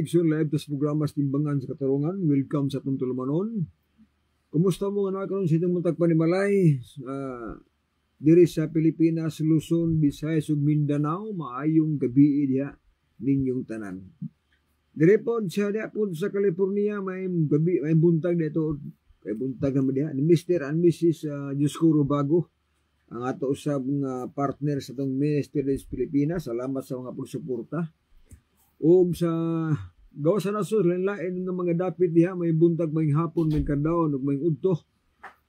igsoon live tas programa sa Timbangan sa Katarungan. Welcome sa itong tulumanon. Kumusta mo nga karon sa itong muntag panimalay? Diri sa Pilipinas, Luzon, Visayas ug Mindanao, maayong gabi diha ninyong tanan. Diri pod sa California, may gabi, may buntag dito. Kay buntag naman diha ni Mr. and Mrs. Juscuro Bago, ang ato usab nga partner sa itong Ministry sa Pilipinas. Salamat sa mga pagsuporta. O sa gawa sa naso, lain ng mga dapit diha, may buntag, may hapon, may kadawon, ug may udto.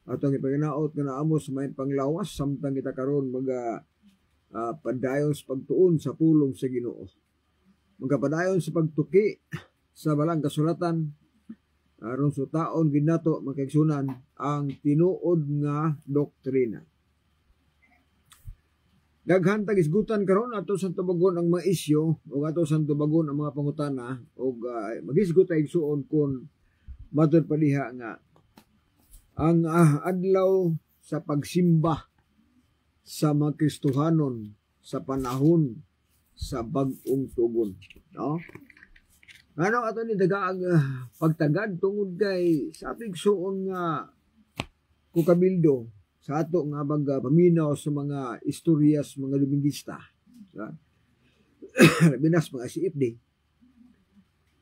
At ang ipaginaot nga naamos may panglawas, samtang kita karon mga padayon sa pagtuon sa pulong sa Ginoo. Magapadayon sa pagtuki sa balang kasulatan, aron sa taon ginato makaigsunan ang tinuod nga doktrina. Daghang tagisgutan karon ato sa tubagon ang mga isyu o ato sa tubagon ang mga pangutana o magisgot ay igsuon kun matud pa diha nga ang adlaw sa pagsimba sa mga Kristohanon sa panahon sa bag-ong tugon, no? Ano ato ni dagaag pagtagad tungod kay sa ating igsuon nga kukabildo sa ato nga paminaw sa mga istoryas, mga Lumingista. Binas mga CFD.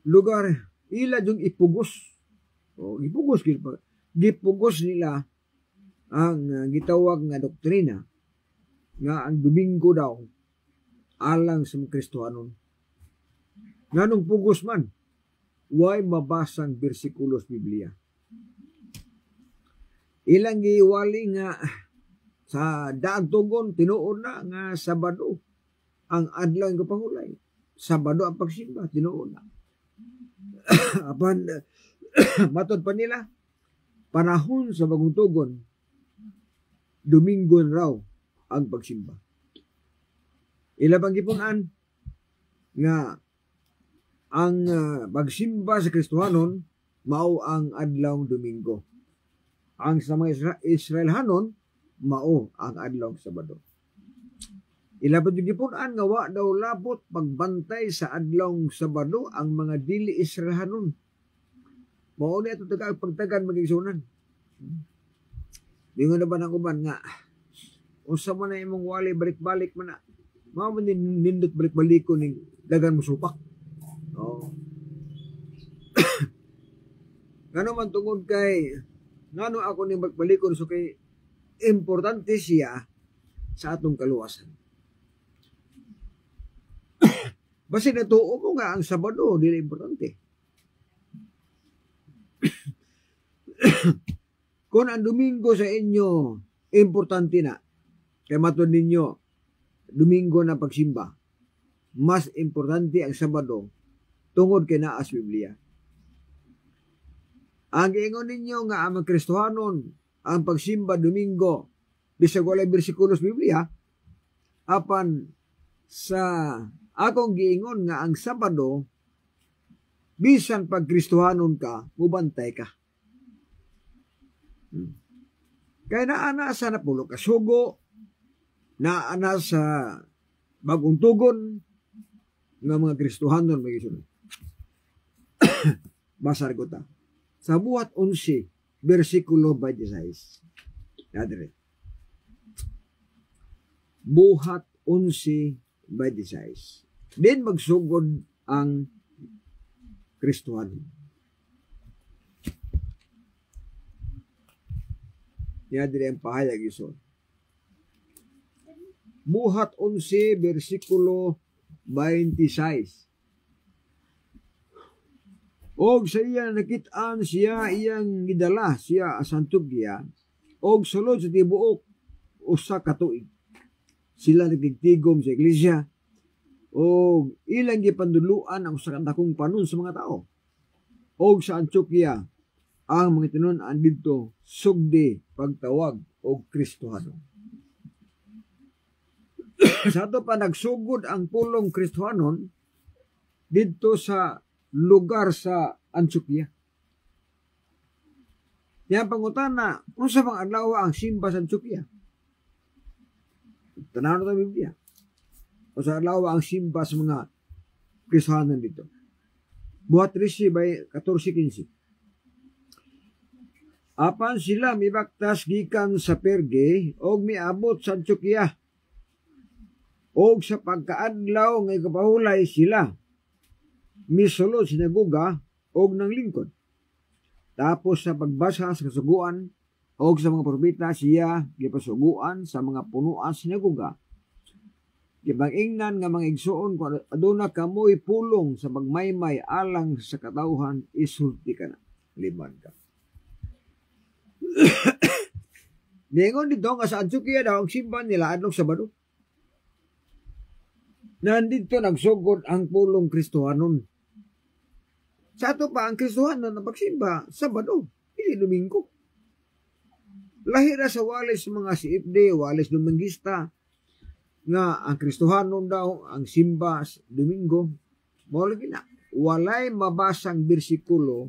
Lugar, ila yung ipugos. O, gipugos nila ang gitawag nga doktrina nga ang Domingo daw alang sa mga Kristohanon. Nganong pugos man, way mabasang bersikulos Biblia. Ilang giwali nga sa daag tugon tinuod na nga Sabado ang adlaw ng pangulay. Sabado ang pagsimba tinuod na. Apan matod pa nila panahon sa bagong tugon Domingo raw ang pagsimba. Ila pang gipunan nga ang pagsimba sa Kristohanon mao ang adlaw Domingo. Ang sa mga Israelhanon, mao ang adlaw Sabado. Ilabot yung gipunan nga wa daw labot pagbantay sa adlaw Sabado ang mga dili Israelhanon. Mao ni ato tagag pagtagan magigsunan. Dingon na ba ng uban nga unsa man na imong wali balik-balik man na. Mao man nindot balik-baliko ning dagan mo supak. Oh. Ngano man tungod kay ngano ako ni magbalikon so kay importante siya sa atong kaluwasan. Basi natuo mo nga ang Sabado dili importante. Kung ang Domingo sa inyo importante na, kay matud ninyo Domingo na pagsimba, mas importante ang Sabado tungod kay naa sa Biblia. Ang giingon ninyo nga ang Kristohanon ang pagsimba Domingo bisag walay bersikulos Biblia, apan sa akong giingon nga ang Sabado bisan pag Kristohanon ka mubantay ka. Kaya naana sa napulo ka sugo, naana sa bagong tugon nga mga Kristohanon magisunod. Basar ko ta. Sa buhat 11, versikulo 26. Nadre. Buhat 11, 26. Din magsugod ang Kristohanon. Nadre ang pahayag ison. Buhat 11, versikulo 26. Og sa iya nakit-an siya iyang gidala siya asantugya og sulod sa tibuok usa ka tuig. Sila nagtigtigom sa iglesia og ilang gipanduluan ang usa ka dakong panon sa mga tao. Og sa Antioquia ang mga tinun-an didto sugdi pagtawag og Kristohanon. Sa ato pa nagsugod ang pulong Kristohanon didto sa lugar sa Antioquia. Yang pangutana, unsa bang adlaw ang simba sa Antioquia? Tanaw na Biblia. Unsa adlaw ang simba sa mga Kristohanon dito? Buhat 13:14-15. Apan sila mibaktas gikan sa Perge og miabot sa Antioquia. Og sa pagkaadlaw nga ikapahulay sila misulod sinaguga og nang lingkod. Tapos sa pagbasa sa kasuguan og sa mga propeta siya gipasuguan sa mga punuan sinaguga. Gibang-ingnan nga mga igsuon kung aduna kamoy pulong sa pagmaymay alang sa katawhan, isulti ka na. Liman ka. Ningon dito nga sa Antioquia daw ang simbahan nila adlong Sabado. Nandito nagsugod ang pulong Kristohanon. Sa ato pa ang Kristohanon na pagsimba Sabado, hindi Domingo. Lahira sa walis mga CFD, walis Dominguista, nga ang Kristohanon daw ang simba Domingo. Mao lagi na. Walay mabasang bersikulo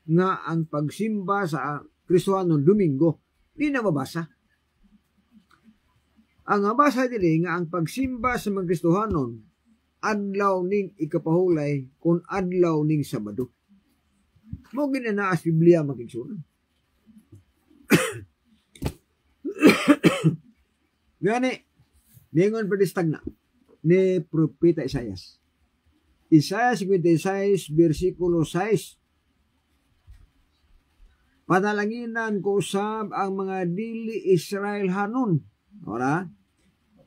nga ang pagsimba sa Kristohanon Domingo. Di na mabasa. Ang mabasa dili nga ang pagsimba sa mga Kristohanon adlaw ning ikapahulay kung adlaw ning Sabado. Mo ginanaa sa Biblia makigsunan. Gani, ningon padistag na ni Propeta Isaias. Isaias 56, versikulo 6. Panalanginan ko usab ang mga dili Israel hanon. Ora,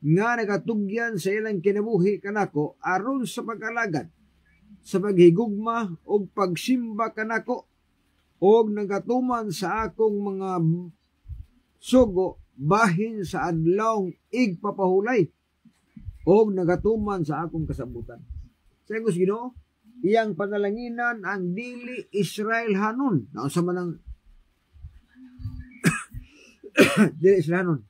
nga nagatugyan sa ilang kinabuhi kanako aron sa pag-alagad, sa paghigugma o pagsimba kanako, o nagatuman sa akong mga sugo bahin sa adlawng igpapahulay, o nagatuman sa akong kasabutan. Sa Ginoo, iyang panalanginan ang dili Israel hanon. Naunsa man ang dili Israel hanon.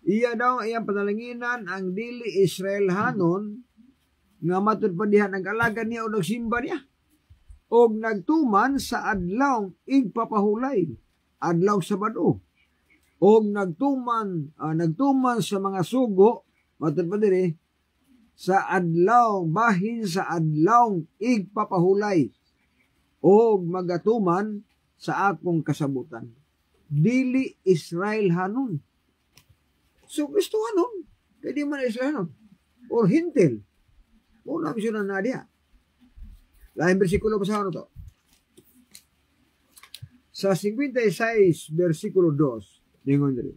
Iya daw iyang panalanginan ang dili Israel hanon nga matud pa diha nag-alaga niya o nagsimba niya o nagtuman sa adlaw igpapahulay, adlaw Sabado, o nagtuman sa mga sugo matud pa diri sa adlaw bahin sa adlaw igpapahulay o magatuman sa akong kasabutan. Dili Israel hanon. So, Kristohanon, kaya di man Israel or Hintil. Muna misyon na diya. Lahing versikulo pa sa ano to? Sa 56, versikulo 2, ningon diri.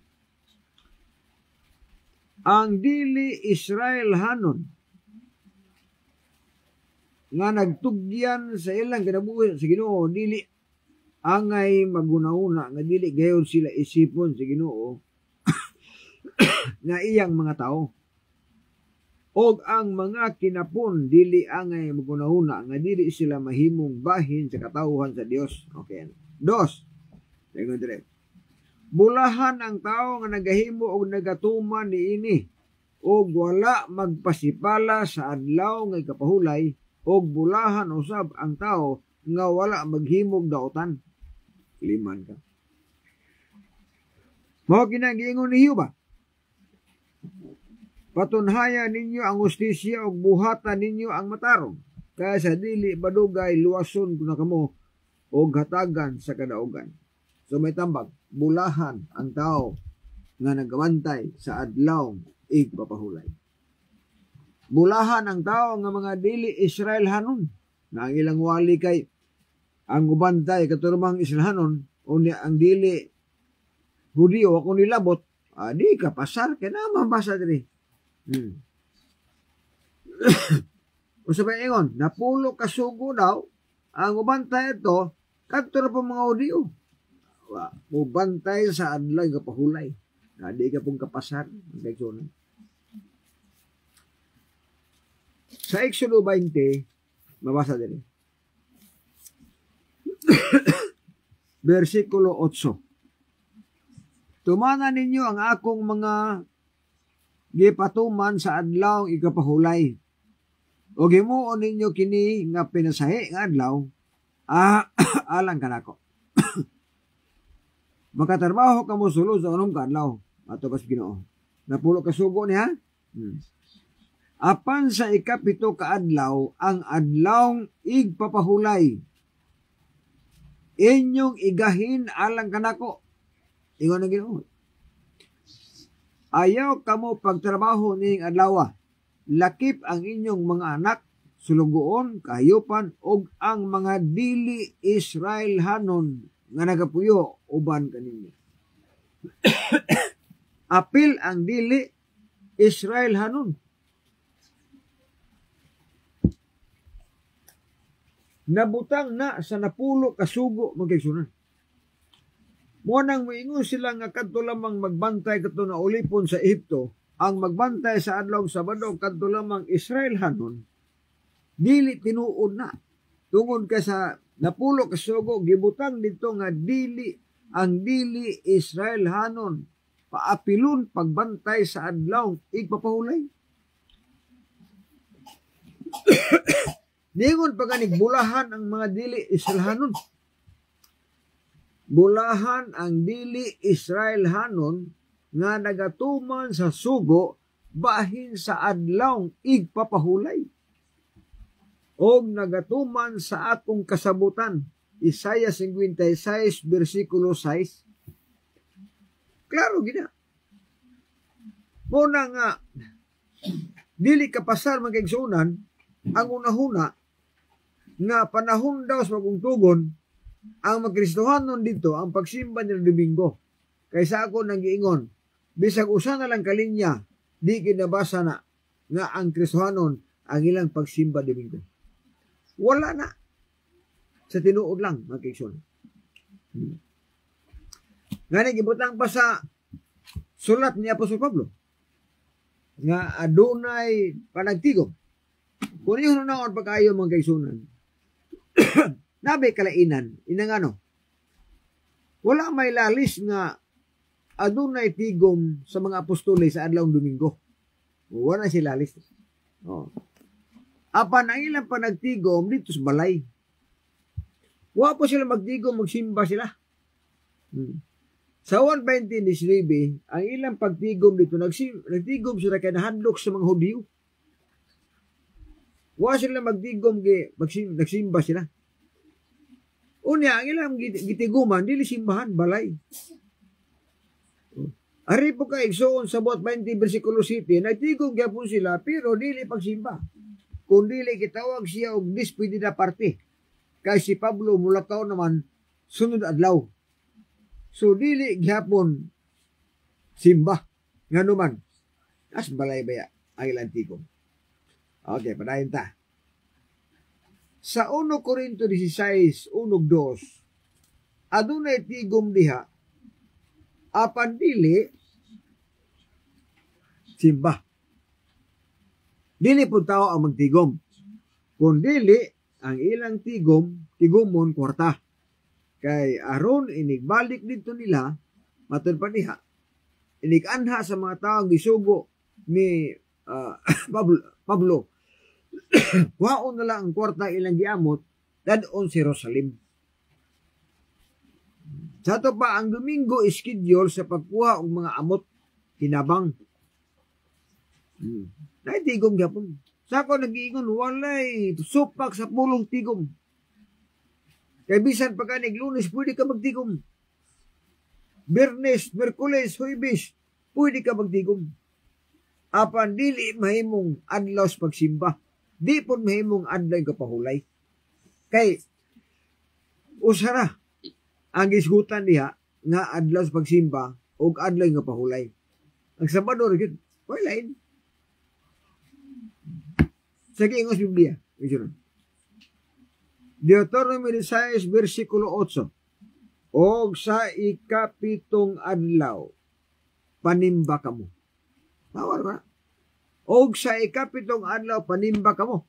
Ang dili Israel hanon nga nagtugyan sa ilang kinabuhi sa Ginoo, dili angay magunauna nga dili gayon sila isipon sa Ginoo nga iyang mga tao. Og ang mga kinapon dili angay magunahuna nga dili sila mahimong bahin sa katawhan sa Dios. Okay. 2. Tingnan dire. Bulahan ang tao nga nagahimo og nagatuman niini og wala magpasipala sa adlaw nga ikapahulay, og bulahan usab ang tao nga wala maghimog daotan. Liman ka. Mao ginagingon ni Hioba. Patunhayan ninyo ang hustisya ug buhatan ninyo ang matarong, kaya sa dili badugay luwason kuna kamo og hatagan sa kadaugan. So may tambag, bulahan ang tao nga nagamantay sa adlaw igpapahulay. Bulahan ang tao nga mga dili Israel hanon, nga ang ilang wali kay ang ubantay katurmang Israel hanon, unya ang dili Hudiyo ako nilabot, di ka pasar kaya na mabasa diri. O sabay ingon, napulo kasugo daw, ang ubantay ito, kadto pa mga Hudiyo. Ubantay sa adlaw kapahulay. Di ka pong kapasar. Sa Exodo 20, mabasa din. Versikulo 8. Tumana ninyo ang akong mga gipatuman sa adlaw ikapahulay. O gimuon ninyo kini nga pinasahi nga adlaw, alang kanako. Makatrabaho ka mo sulod sa unong kadlaw. Ato kas Ginoo. Napulo ka sugo niya. Apan sa ikapito ka adlaw, ang adlawng igpapahulay. Inyong igahin alang kanako. Ingon ang Ginoo. Ayaw kamo pagtrabaho ning adlaw. Lakip ang inyong mga anak, sulugoon, kahayupan, og ang mga dili Israelhanon nga nagapuyo uban kaninyo. Apil ang dili Israelhanon. Nabutang na sa napulo kasugo magkaigsunan. Mo nang moingon sila nga kadto lamang magbantay kadto na ulipon sa Ehipto, ang magbantay sa adlaw Sabado kadto lamang Israelhanon, dili tinuod na. Tungod ka sa napulo kasugo, gibutang dito nga ang dili Israelhanon paapilon pagbantay sa adlaw igpapahulay. Ningon pa ganig bulahan ang mga dili Israelhanon. Bulahan ang dili Israelhanon nga nagatuman sa sugo bahin sa adlawng igpapahulay. Og nagatuman sa akong kasabutan. Isaiah 56 versikulo 6. Klaro gina. Muna nga dili kapasar magigsunan ang unahuna nga panahon daw sa pagungtugon ang magkristohanon dito ang pagsimba ng Domingo. Kaysa ako nag-iingon, bisag usa na lang kalinya, di kinabasa na nga ang kristohanon ang ilang pagsimba Domingo. Wala na. Sa tinuod lang, magkikson. Nga nagibutang pa sa sulat ni Apostol Pablo nga adunay panagtigom. Kung yun naon pagkayo mga kaisunan, nabe kalainan, inangano, wala may lalis nga adunay tigom sa mga apostoles sa adlawng Domingo. Wala sila lalis. Oh. Apan ang ilang panagtigom dito sa balay. Wa po sila magtigom, magsimba sila. Sa 1:20-19, ang ilang pagtigom dito, nagtigom sila kay nahadlok sa mga Hudyo. Wa sila magtigom, nagsimba sila. Unya, ang ilang gitiguman, dili simbahan, balay. Ari po ka, igsoon sa 20 versikulo 7, nagtigom gyapon sila, pero dili pagsimba. Kung dili kitawag siya og despedida parte. Kay si Pablo mulakaw naman sunod adlaw. So dili gyapon simba nganuman. As balay baya ang ilang tigom. Okay, padayon ta. Sa 1 Corinto 16, 1:2, adunay tigom diha, apan dili simba. Dili po tao ang magtigom. Kung dili, ang ilang tigomon kwarta. Kay aron inigbalik dito nila, matod pa niha, iniganha sa mga taong gisugo ni Pablo. Waon na lang ang kwarta ilang giamot, dadon si Jerusalem. Sa to pa, ang Domingo schedule sa pagkuha ng mga amot, kinabang. Naitigom gyapon. Sa ako nag-iingon, walay supak sa pulong tigom. Kay bisan pagkanig Lunes, pwede ka magtigom. Biyernes, Merkules, Huwebes, pwede ka magtigom. Apan dili mahimong adlaw sa pagsimba. Di po mahimong adlaw kapahulay. Kay usara ang isgutan diha nga adlaw sa pagsimba o adlaw nga pahulay. Ang Sabado rin, wala yun. Sa kiingos Biblia. Deuteronomy 16, versikulo 8. Og sa ikapitong adlaw, panimba kamo. Tawar ba? Og sa ikapitong adlaw, panimba kamo.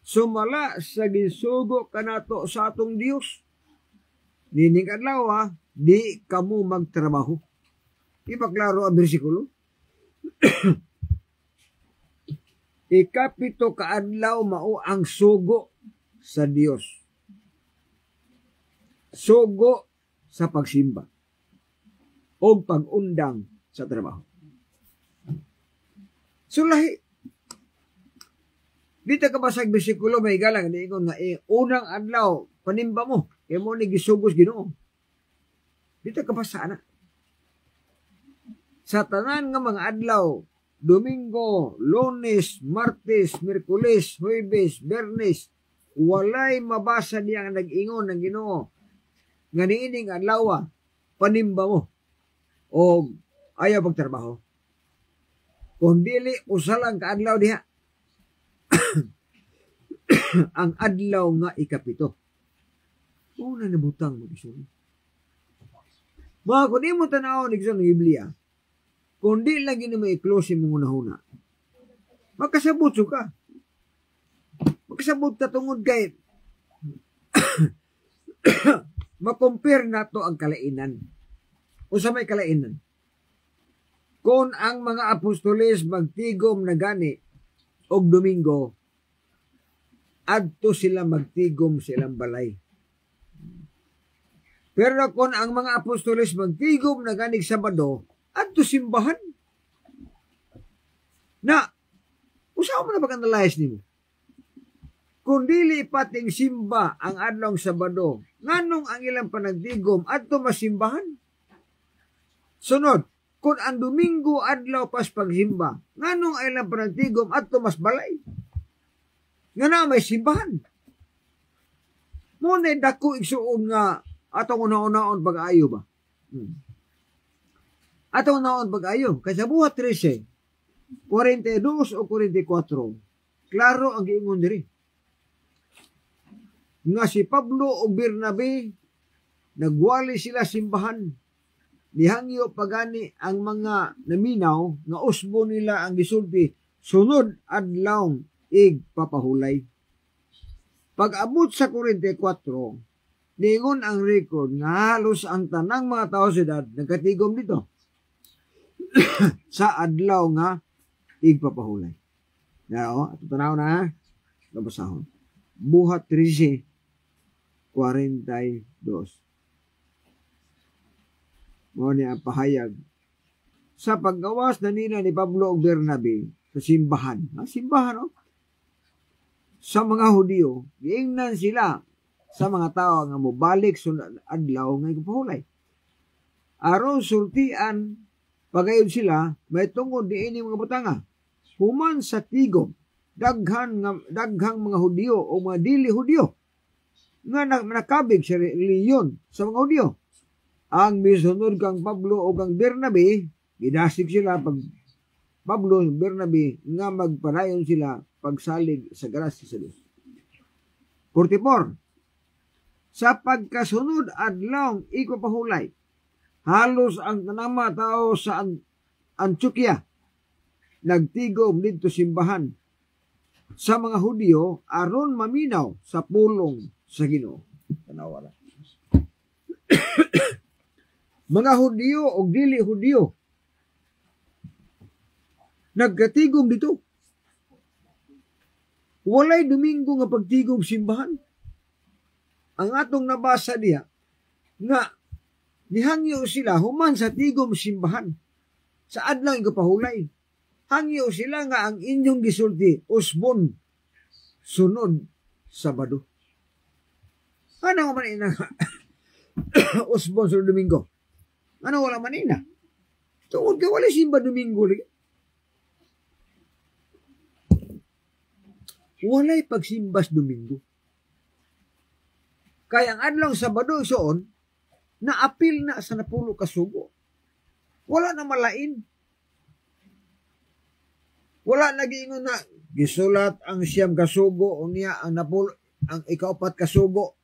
Sumala sa gisugo kanato sa atong Dios. Nining adlaw di kamo magtrabaho. Ipaklaro ang bersikulo. Ikapito ka adlaw mao ang sugo sa Dios. Sugo sa pagsimba o pag-undang sa trabaho. So lahi, Dito ka ba sa bersikulo may galang di ingon nga unang adlaw panimba mo kay mo ni gisugos Ginoo. Dito ka ba sa ana? Sa tanan nga mga adlaw, Domingo, Lunes, Martes, Miyerkules, Huwebes, Biyernes, walay mabasa diya nga nag-ingon ng Ginoo nga niining adlaw panimba mo o ayaw pagtrabaho. Kung dili usalang ka adlaw diha ang adlaw nga ikapito. Una na butang mo isun. Mga kung di mo tanaw ng Biblia, kung di lagi na may i-close mo una-una, magkasabot ka. Magkasabot ka tungod kay makompare na to ang kalainan. O sa may kalainan. Kung ang mga apostoles magtigom na gani og Domingo, adto sila magtigom sa ilang balay. Pero kung ang mga apostoles magtigom na ganig Sabado, adto simbahan. Na, usaw mo na pag-analyze nimo. Kung dili pating simba ang adlong Sabado, nganong ang ilang panagtigom adto masimbahan? Sunod, kung ang Domingo adlaw pas pagsimba, nganong ang ilang panagtigom adto mas balay? Nga na may simbahan. Muna dako igsuon nga atong una-unaon pag-ayo ba? Atong una-unaon pag-ayo. Kaya sa buhat 13, 42 o 44, klaro ang giingon diri. Nga si Pablo o Bernabe, nagwali sila simbahan. Nihangyo pagani ang mga naminaw nga usbo nila ang gisulti sunod adlaw igpapahulay. Pag-abot sa 44, ningon ang record nga halos ang tanang mga tao sa edad nagkatigom dito sa adlaw nga igpapahulay. Now, ito tanaw na, nabasahon. Buhat 13, 42. Mo ni ang pahayag. Sa paggawas na nila ni Pablo o Bernabe sa simbahan. Simbahan, sa mga Hudiyo, giingnan sila sa mga tao nga mobalik sunod adlaw nga igpahulay. Aron sultian pagayod sila may tungod diini mga butanga. Human sa tigom daghang mga Hudiyo o mga dili Hudiyo nga nakabig sa reliyon sa mga Hudiyo. Ang misunod kang Pablo o kang Bernabe, gidasig sila pag Pablo o Bernabe nga magpadayon sila pagsalig sa grasya sa Diyos. 44. Sa pagkasunod adlaw igpapahulay, halos ang tanama tao sa Antioquia nagtigom dito simbahan sa mga Hudiyo aron maminaw sa pulong sa Ginoo. Tanawala. Mga Hudiyo o dili Hudiyo nagkatigom dito. Walay Domingo nga pagtigom simbahan. Ang atong nabasa diya nga nihangyo sila human sa tigom simbahan sa adlaw igpahulay. Hangyo sila nga ang inyong gisulti usbon sunod Sabado. Ano man ina usbon sunod Domingo? Ano wala man ina? Tungod ka wala simba Domingo lagi. Walay pagsimbas Domingo. Kaya ang adlaw Sabado soon, naapil na sa napulo kasugo. Wala na malain. Wala nagiingon na gisulat ang siyam kasugo o niya ang napulo, ang ikaapat kasugo.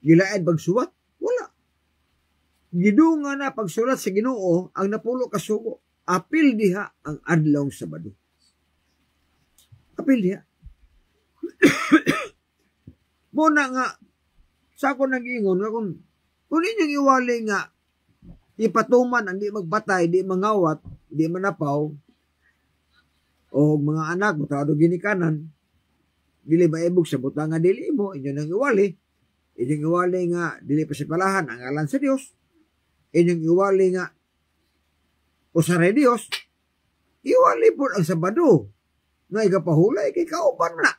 Gilaed pagsuwat? Wala. Gidunga na pagsulat sa Ginoo ang napulo kasugo. Apil diha ang adlaw Sabado. Apil diha. Muna nga, sa ako nag-ingon nga kung inyong iwali nga ipatuman ang di magbatay, di mangawat, di manapaw, o mga anak, butado ginikanan, dili ba ibog sa butang nga dili mo, inyong inyong iwali nga dili pasipalahan ang ngalan sa Dios, inyong iwali nga usaray Dios, iwali po ang Sabado. nga ikapahulay kay kauban na.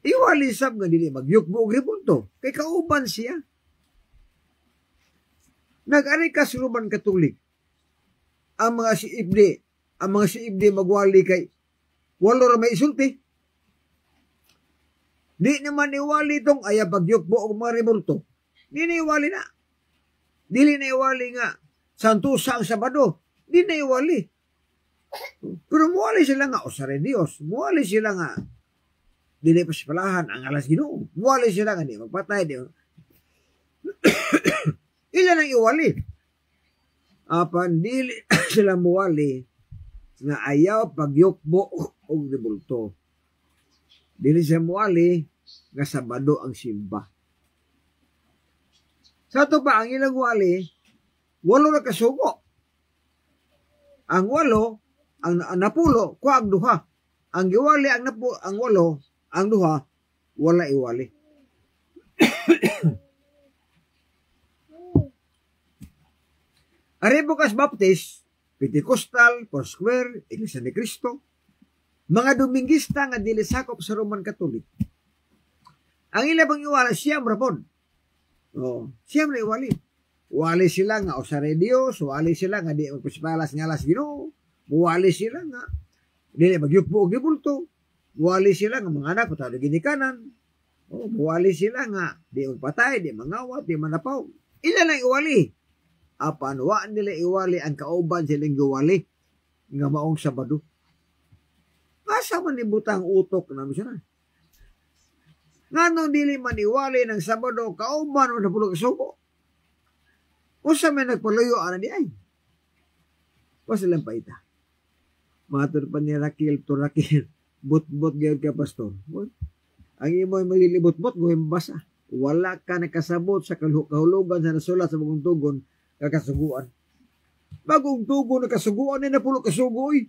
Iwali sab nga dili magyukbo og ribulto kay kauban siya. Nag-ari ka suluban Katolik. Ang mga siibdi magwali kay walo ra may isulti. Di naman iwali tong aya pagyukbo og mga ribulto. Di na iwali na. Dili na iwali nga santusa ang Sabado. Di na iwali. Pero muwali sila nga osare Dios. Muwali sila nga dili pa sipalahan ang alas Ginoo. Muwali sila nga di magpatay. Ilan ang iwali. Apan dili sila muwali nga ayaw pagyukbo og ribulto. Dili siya muwali nga Sabado ang simba. Sa ito pa, ang ilang wali, walo na kasugo. Ang walo, ang napulo, kuha ang duha. Ang giwali, ang walo, ang duha, wala iwali. Ari bukas Baptist, Pentecostal, Foursquare, Iglesia ni Cristo, mga Domingista nga dili sakop sa Roman Catholic. Ang ilabang iwala siyam rapon. Siyam na iwali. Wali sila nga osare Dios, wali sila nga di magpasipalas ngalas Ginoo, wali sila nga dili magyukbo og gibulto, wali sila nga mga anak patado ginikanan, wali sila nga di magpatay, di mangawat, di manapaw. Ilan ang iwali? Apan wa nila iwali ang kauban silang giwali nga maong Sabado. Asa man ibutang utok na siya na. Nganong dili man iwali ng Sabado kauban o napulo kasuko. Usa may nagpaluyo ana di ay. Was silang paita. Matur pa ni Rakil to Rakil. Bot-bot gyud ka pastor. Ang imoy malilibot-bot go basa. Wala ka nakasabot sa kahulugan sa nasulat sa bagong tugon kakasuguan. Bagong tugon nakasuguan ni napulo kasugoy.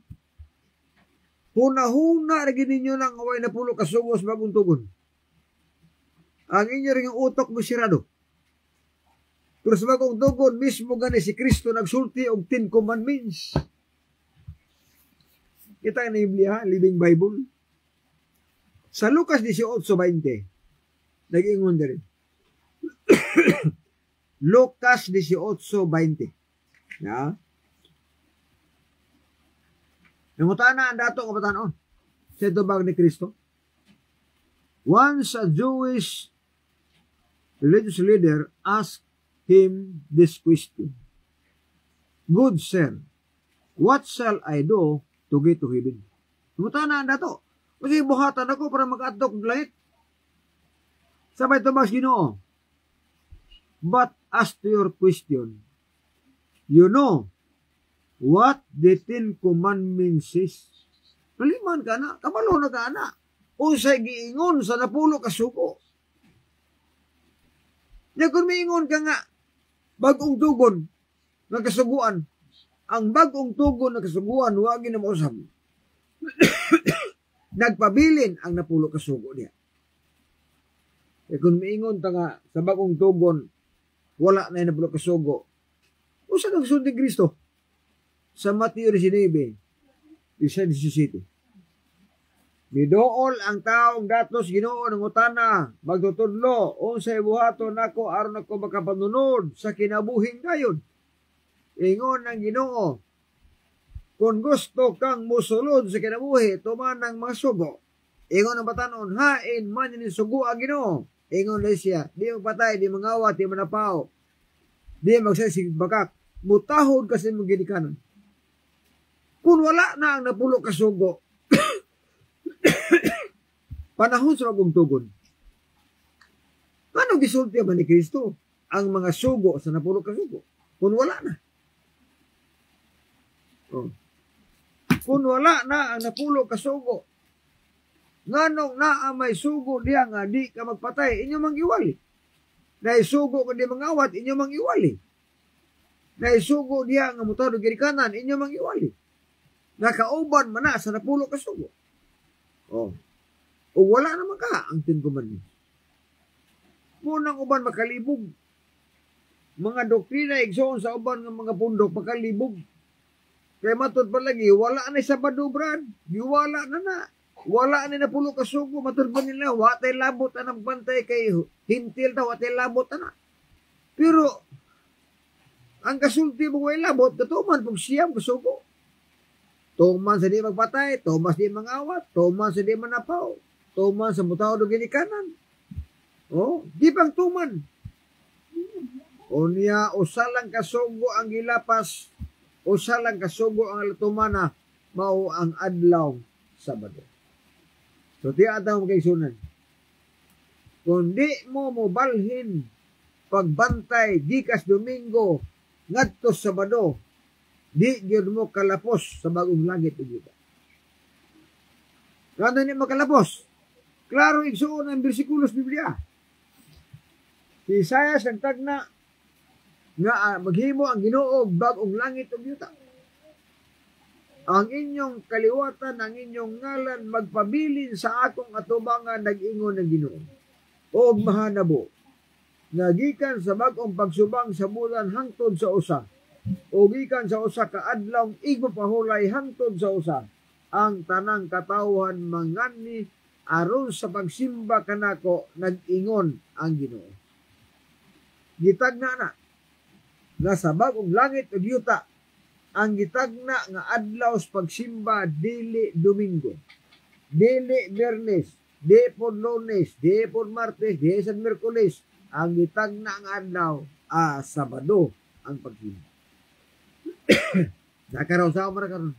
Huna-huna ra gid ninyo nang away napulo kasugo sa bagong tugon. Ang inyo ring utok mo sirado. Pero sa bagong tugon, mismo gani si Kristo nagsulti og 10 Commandments. Kita na Biblia, Living Bible. Sa Lucas 18:20, nag-ingon din. Lucas 18:20. Ya. Nangutana ang dato nga batanon. Sa tubag ni Kristo. Once a Jewish religious leader asked him this question. Good sir, what shall I do to get to heaven? Nangutana ang dato. Kasi buhatan ako para mag-adto og langit. Sabay tubag Ginoo. But as to your question, you know what the 10 Commandments is? Kaliman ka na, kabalo na ka na. Unsay giingon sa napulo ka suko. Nya kung miingon ka nga, bagong tugon nga kasuguan, ang bagong tugon na kasuguan, wagi na mausap. Nagpabilin ang napulo ka suko niya. E kung miingon ta nga, sa bagong tugon, wala na yung napulo ka sugo. Usa nagsunod ni Kristo? Sa Mateo 19, 17. Midool ang taong datos Ginoo ng utana, magtutudlo, unsay buhaton nako aron ako makapanunod sa kinabuhing gayon. Ingon ng Ginoo, kung gusto kang musulod sa kinabuhi, tuman ng mga sugo. Ingon ang batanon, hain man yung sugo ang Ginoo. Ingon na siya, di magpatay, di mangawat, di manapaw, di magsasig bakak, mutahod kasi mong ginikanan. Kung wala na ang napulo kasugo, panahon sa bagong tugon. Ano gisulti man ni Kristo ang mga sugo sa napulo kasugo? Kung wala na. Kung wala na ang napulo kasugo, nganong naa may sugo diya nga di ka magpatay, inyo mangiwali. Naisugo ka di mangawat, inyo mangiwali. Naisugo diya nga mutado girikanan, inyo mangiwali. Nakauban man na sa napulo kasugo. O wala naman ka ang 10 Commandments. Munang uban makalibog. Mga doktrina igsoon sa uban ng mga pundok makalibog. Kaya matod pa lagi, wala na Sabado, brad. Giwala na na. wala ni napulo ka sugo, maturban nila, watay labot na nagbantay kay hintil daw, watay labot na. Pero, ang kasulti mo way labot, katuman pag siyam kasugo. Tuman sa di magpatay, tuman sa di mangawat, tuman sa di manapaw, tuman sa mutaw do ginikanan. Oh, di pang tuman. O niya, usalang kasugo ang gilapas, usalang kasugo ang latumana, mao ang adlaw Sabado. So, tiya ataw mo kay sunan. Kung di mo balhin pagbantay gikas Domingo ngadto Sabado, di gyud mo kalapos sa bagong langit ug yuta. Kano ni makalapos? Klaro igsuon ang bersikulos Biblia. Si Isaiah nagtagna nga maghimo ang Ginoo og bagong langit ug yuta. Ang inyong kaliwatan, ang inyong ngalan magpabilin sa akong atubangan nag-ingon ng Ginoo. Og mahanabo nga gikan sa bag-ong pagsubang sa bulan hangtod sa usa o gikan sa usa ka adlaw igpapahulay hangtod sa usa ang tanang katawhan mangani aron sa pagsimba kanako nag-ingon ang Ginoo. Gitagna na nga sa bag-ong langit ug yuta ang gitagna nga adlaw sa pagsimba dili Domingo, dili Biyernes, di por Lunes, di por Martes, di sa Miyerkules. Ang gitagna nga adlaw Sabado ang pagsimba. Nakaraw sa umara karon.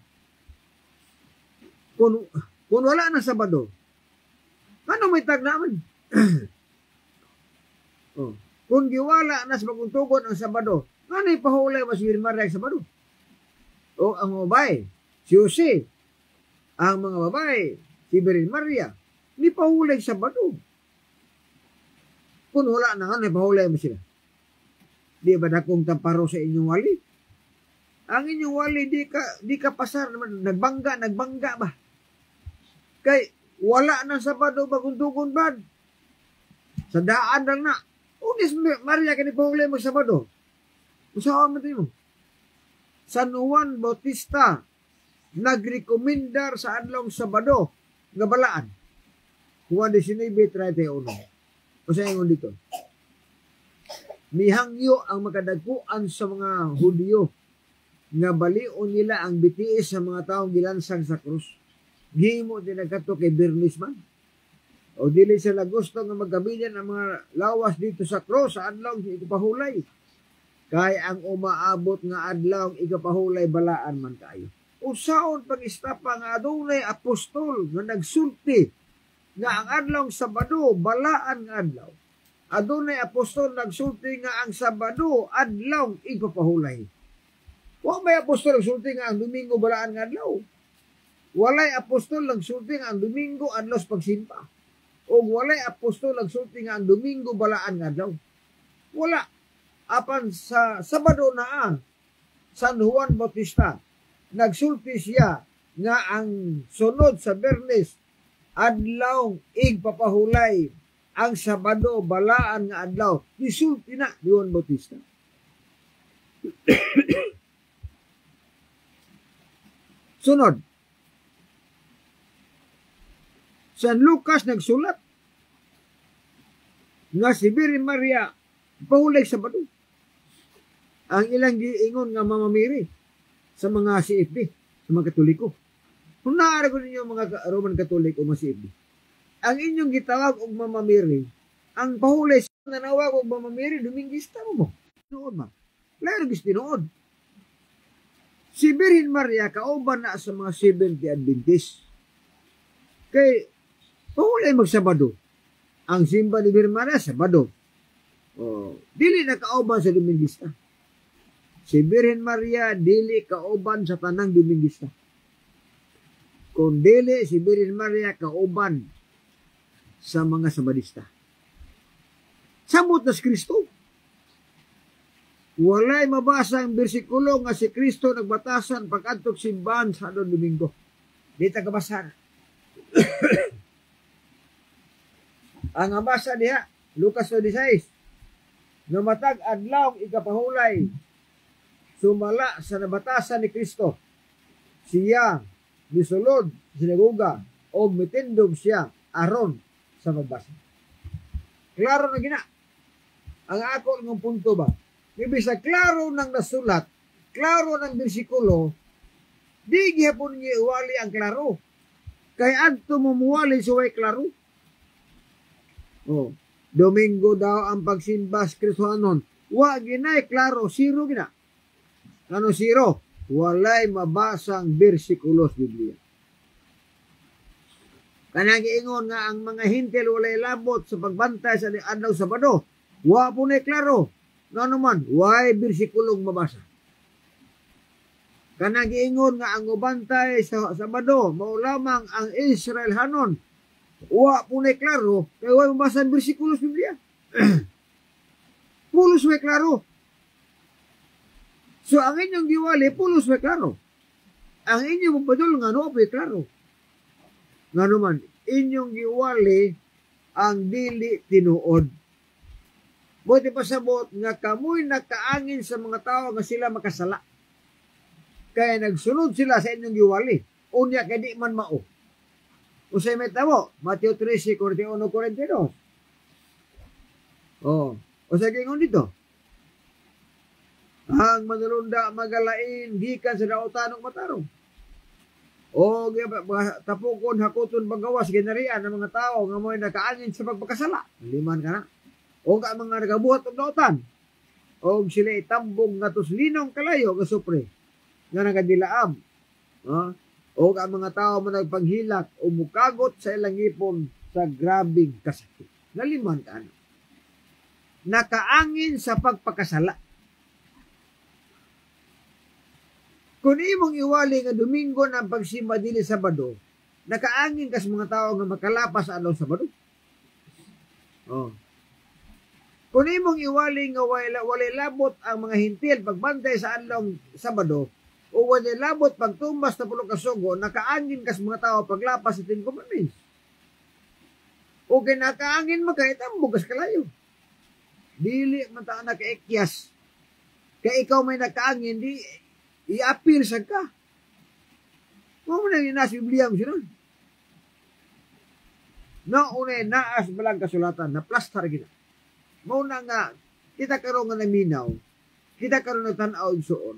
Kung wala na Sabado, ano may tagna man? Oh. Kung giwala na sa pagtuntugon ang Sabado, ano ipahulay mas Virgen Maria ang Sabado? O ang mga babae, si Jose, ang mga babae, si Virgen Maria, ni pahulay Sabado. Kung wala na nga, pahulay mo sila. Di ba dakong tamparo sa inyong wali? Ang inyong wali, di ka pasar naman, nagbangga ba? Kay, wala na Sabado, bagong-tugon ba? Sa daan lang na. Unis Maria, kanipahulay mo Sabado. Usahan mo ito mo. San Juan Bautista nagrekomendar sa adlaw Sabado nga balaan. Juan 19:31. O sa ingon dito. Mihangyo ang makadagkuan sa mga Hudyo nga balion nila ang bitiis sa mga taong gilansang sa krus. Gihimo din nagkato kay Bernis man. O dili sila gusto nga magkabilyan ang mga lawas dito sa krus sa adlaw ikapahulay. Kay ang umaabot nga adlaw ikapahulay balaan man kayo. Usaon pag-istapa nga adunay apostol nga nagsulti nga ang adlaw Sabado balaan nga adlaw. Adunay apostol nagsulti nga ang Sabado adlaw ikapahulay. Wa may apostol nagsulti nga ang Domingo balaan nga adlaw. Walay apostol nagsulti nga ang Domingo adlaw sa pagsimba. O walay apostol nagsulti nga ang Domingo balaan nga adlaw. Wala. Apan sa Sabado na San Juan Bautista, nagsulti siya nga ang sunod sa Bernes, adlaw igpapahulay ang Sabado balaan nga adlaw. Isulti na ni Juan Bautista. Sunod, San Lucas nagsulat nga si Virgen Maria pahulay Sabado. Ang ilang giingon nga mamamiri sa mga CFD, sa mga Katoliko. Kung naara ko ninyo mga Roman Catholic o mga CFD, ang inyong gitawag og mamamiri, ang pahulay sa nanawag og mamamiri, Domingista mo. Tinuod ma. Lalo gis tinuod. Si Virgen Maria kauban na sa mga 70 Adventist. Kay pahulay magsabado. Ang simba ni Virgen Maria, Sabado. Dili na kauban sa Domingista. Si Virgen Maria dili kauban sa tanang Domingista. Kung dili si Virgen Maria kauban sa mga Sabadista. Samot na si Kristo. Walay mabasa ang bersikulo nga si Kristo nagbatasan pag-adtog simbahan sa Domingo. Di ta kabasa. Ang abasa diha Lucas 16. Nga matag adlaw ikapahulay sumala sa nabatasan ni Kristo. Siya misulod sa sinagoga o mitindog siya aron sa magbasa. Klaro na gina. Ang ako ng punto ba? Ibig sa klaro ng nasulat, klaro ng bersikulo, di gihapon niya iwali ang klaro. Kaya adto mumuwali sa way klaro. Oh, Domingo daw ang pagsimba sa Kristohanon. Wa ginay klaro, zero gina. Ano zero? Walay mabasang bersikulos Biblia. Kanang giingon nga ang mga hintil walay labot sa pagbantay sa adlaw Sabado. Wa po na klaro. Nga naman, way bersikulong mabasa. Kanang giingon nga ang ubantay sa Sabado, mao lamang ang Israel hanon. Wa po na klaro, kaya way mabasa ang bersikulos Biblia. Pulos way klaro. So, ang inyong giwali, pulos way klaro. Ang inyong mapadol nga, no, way klaro. Nga naman, inyong giwali ang dili tinuod. Buti pasabot nga kamoy nakaangin sa mga tao nga sila makasala. Kaya nagsunod sila sa inyong giwali. Unya kay di man mao. Usay may tabo, Mateo 13:41-42. Oh, usay gingon dito. Ang manulunda magalain gikan sa dautanong matarong. O tapukon hakuton bagawas ginarian ng mga tao nga mo'y nakaangin sa pagpakasala. Liman ka na. O ka mga nagabuhat og dautan. O sila itambong nga tuslinong kalayo nga supre nga nagadilaam. O ka mga tao mo nagpanghilak o mukagot sa ilang ipon sa grabing kasakit. Naliman ka na. Nakaangin sa pagpakasala. Kung imong iwali nga Domingo ng pagsimba dili Sabado, nakaangin kas mga tao nga makalapas sa adlaw Sabado. Oh. Kung imong iwali nga walay labot ang mga hintil pagbantay sa adlaw Sabado, o walay labot pagtumbas na pulo ka sugo, nakaangin kas mga tao paglapas sa Ten Commandments. O kay nakaangin mo kahit ang bugas kalayo. Dili man ta nakaikyas. Kaya ikaw may nakaangin, di i-appeal sa ka. Mo na nasa Biblia mo siya. No, unay naas balang kasulatan na plastar gina. Mo na nga kita karon nga naminaw. Kita karon nagtan-aw igsoon.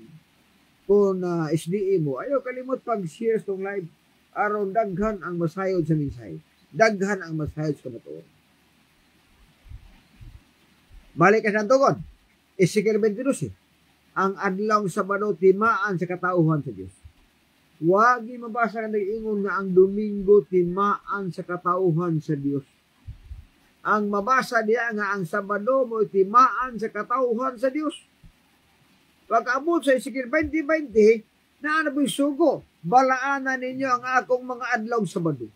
Kung SDE mo, ayo kalimot pag-share tong live aron daghan ang masayod sa mensahe. Daghan ang masayod sa kamatuon. Balik ka sa tugon. Ezekiel 22. Ang adlaw Sabado timaan sa katauhan sa Dios. Wagi mabasa nga nag-ingon nga ang Domingo timaan sa katauhan sa Dios. Ang mabasa diya nga ang Sabado mo timaan sa katauhan sa Dios. Pag-abot sa Ezekiel 20:20, na ano sugo, balaanan ninyo ang akong mga adlaw Sabado.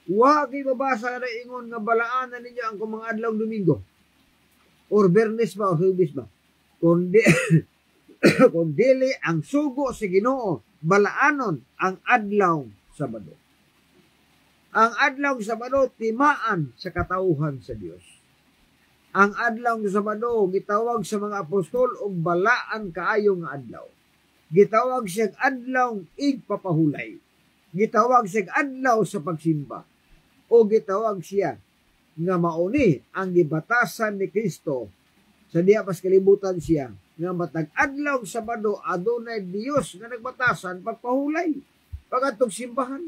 Wagi mabasa nga nag-ingon nga balaanan ninyo ang akong mga adlaw Domingo. Or Bernes ba o Huwebes ba? Kundi kung dili ang sugo sa Ginoo, balaanon ang adlaw Sabado. Ang adlaw Sabado timaan sa katauhan sa Dios. Ang adlaw Sabado gitawag sa mga apostol og balaan kaayo nga adlaw. Gitawag siya adlaw igpapahulay. Gitawag siya adlaw sa pagsimba. O gitawag siya nga mauni ang gibatasan ni Kristo sa diha pas kalibutan siya nga matag adlaw Sabado adunay Dios nga nagbatasan pagpahulay pagadtong simbahan.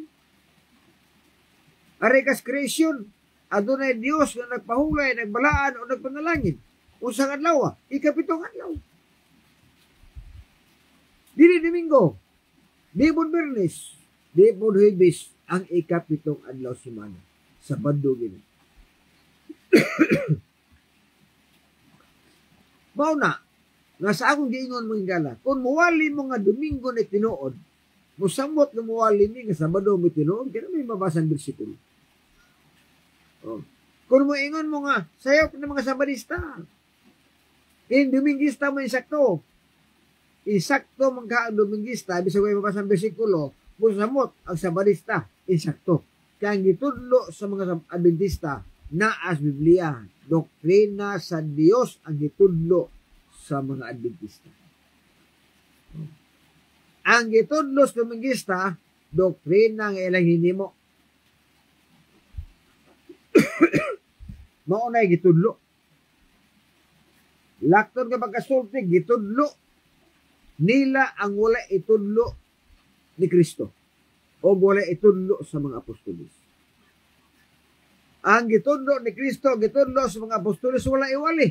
Ari kas creation adunay Dios nga nagpahulay, nagbalaan o nagpanalangin. Unsang adlaw? Ikapitong adlaw. Dili Domingo, di pud Bernes, di pud Huwebes ang ikapitong adlaw semana. Sabado gini. Mao na nga sa akong giingon mo hingala, kung muwali mo nga Domingo na tinuod, musamot nga muwali mi nga Sabado mo tinuod, kaya may mabasang bersikulo. Oh. Kung mo ingon mo nga, sayop ng mga Sabadista, in Domingista mo insakto. Insakto mga ang Domingista, bisag may mabasang bersikulo, musamot ang Sabadista, insakto. Kaya ang gitudlo sa mga Adventista, na as Biblia, doktrina sa Dios ang gitudlo sa mga Adventista. Ang gitudlo sa Domingista, doktrina ng ilang hinimo. Maunay gitudlo. Lakton nga pagkasulti, gitudlo nila ang wala itudlo ni Kristo o wala itudlo sa mga apostolis. Ang gitudlo ni Kristo, gitudlo sa mga apostolis, wala iwali.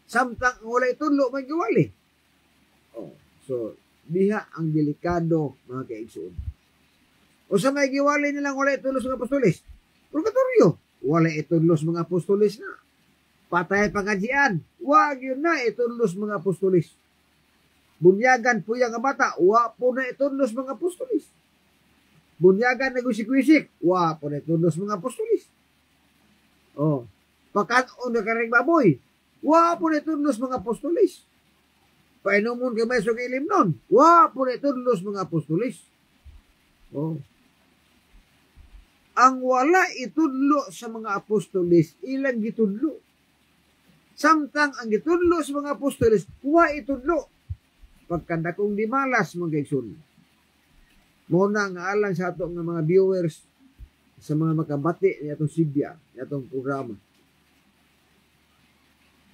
Samtang wala itudlo, may giwali. Oh, so, diha ang delikado, mga kaigsoon. O sa may giwali nilang wala itudlo sa mga apostolis, purgatorio, wala itudlo sa mga apostolis na. Patay pangadjian, wag yun na itudlo sa mga apostolis. Bunyagan po yung bata, wa po na itudlo sa mga apostolis. Bunyagan na gusik-wisik, wa po na itudlo sa mga apostolis. Oh, pakanon na karing baboy, wa po na itudlo sa mga apostolis. Painumon kay Maestro Ilim nun, wa po na itudlo sa mga apostolis. Oh. Ang wala itudlo sa mga apostolis, ilang gitudlo. Samtang ang gitudlo sa mga apostolis, wa itudlo. Pagkanda kong di malas, mga kaigsoon. Muna nga alang sa ato ng mga viewers, sa mga makabati ni atong Sibya, ni atong programa.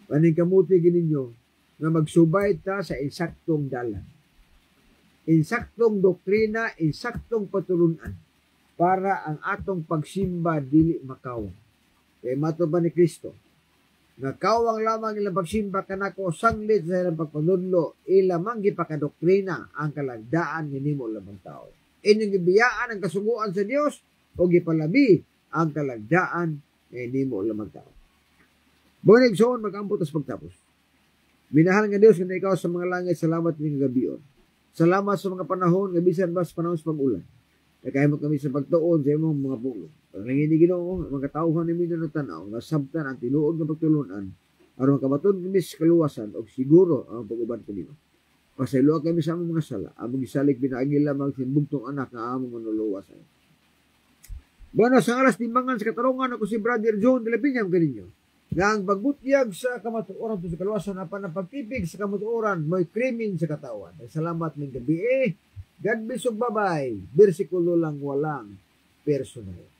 Paning kamuti gininyo, nga magsubay ta sa insaktong dalan. Insaktong doktrina, insaktong patulunan, para ang atong pagsimba dili makaw. Kaya mato ba ni Kristo, nga kawang lamang ilang pagsimba kanako sanglit sa ilang pagpanudlo, ilamang gipakadoktrina ang kalagdaan ni nimo lamang tao. Inyong gibiyaan ang kasuguan sa Dios o gipalabi ang kalagdaan ni nimo lamang tao. Bunig soon mag-ambot as pagtapos. Minahal nga Dios nga ikaw sa mga langit, salamat ning gabion. Salamat sa mga panahon nga bisan ba sa panahon sa pag-ulan. Nakahimo kami sa pagtuon sa imong mga pulong. Panalangin ni Ginoo, mga tawhan ni minyo ng tanaw, nga sabtan ang tinuod nga pagtulunan, aron makabaton kami sa kaluwasan o siguro ang pag-uban ko nimo. Pasaylo kami sa among mga sala, among gisalig pinaagi lamang sinbugtong anak nga among manuluwasan. Bueno, sa alas timbangan sa katarungan, ako si Brother John de la Piñam kaninyo. Nga ang pagbutyag sa kamatuoran sa kaluwasan, apan ang pagtipig sa kamatuoran, may krimen sa katawan. Salamat ng gabi. God bless, bye-bye. Bersikulo lang walang personal.